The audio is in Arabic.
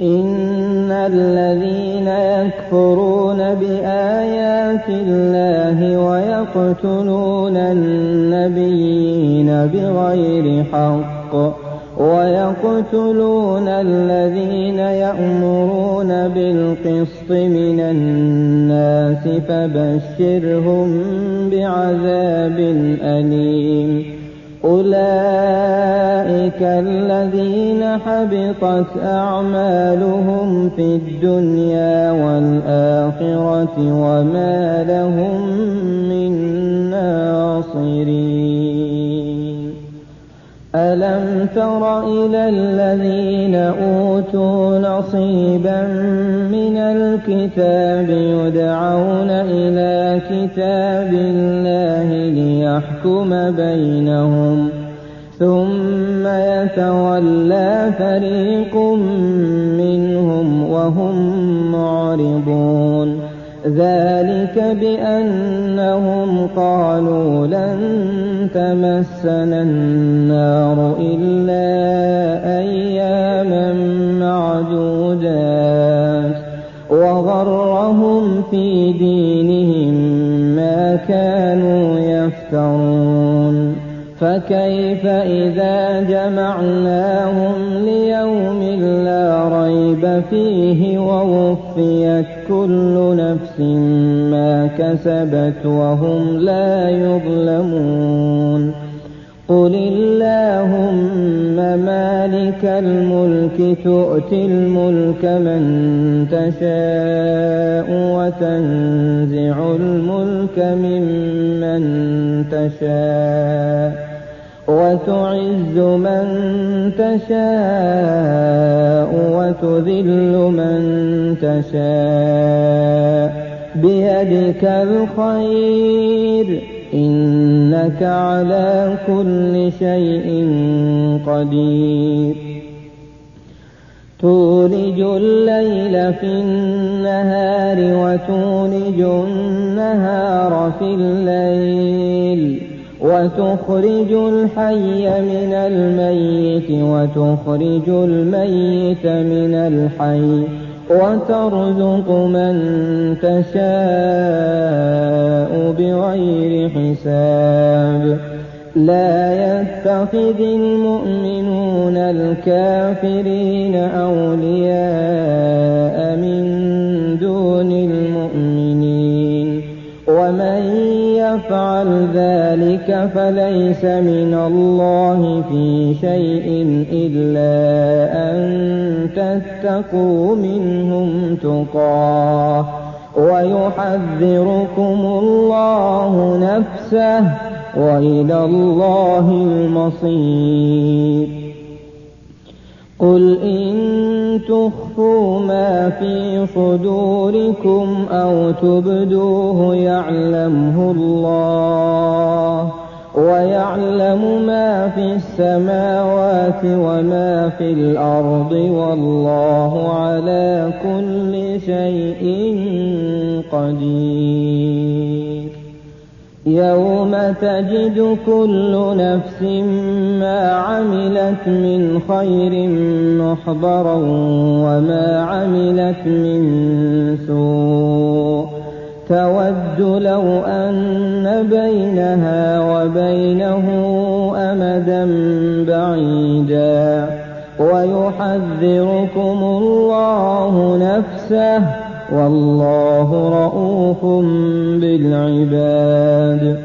إن الذين يكفرون بآيات الله ويقتلون النبيين بغير حق ويقتلون الذين يأمرون بالقسط من الناس فبشرهم بعذاب أليم أولئك الذين حبطت أعمالهم في الدنيا والآخرة وما لهم من ناصرين ألم تر إلى الذين أوتوا نصيبا من الكتاب يدعون إلى كتاب الله ليحكم بينهم ثم يتولى فريق منهم وهم معرضون ذلك بأنهم قالوا لن تمسنا النار إلا أياما معدودات وغرهم في دينهم ما كانوا يفترون فكيف إذا جمعناهم ليوم لا ريب فيه ووفيت كل نفس ما كسبت وهم لا يظلمون قل اللهم مالك الملك تؤتي الملك من تشاء وتنزع الملك ممن تشاء وتعز من تشاء وتذل من تشاء بيدك الخير إنك على كل شيء قدير تولج الليل في النهار وتولج النهار في الليل وتخرج الحي من الميت وتخرج الميت من الحي وترزق من تشاء بغير حساب لا يتخذ المؤمنون الكافرين أولياء من دون المؤمنين ومن يفعل ذلك فليس من الله في شيء إلا أن تتقوا منهم تقاه ويحذركم الله نفسه وإلى الله المصير قل إن تخفوا ما في صدوركم أو تبدوه يعلمه الله ويعلم ما في السماوات وما في الأرض والله على كل شيء قدير يوم تجد كل نفس ما عملت من خير محضرا وما عملت من سوء تود لو أن بينها وبينه أمدا بعيدا ويحذركم الله نفسه والله رءوف بالعباد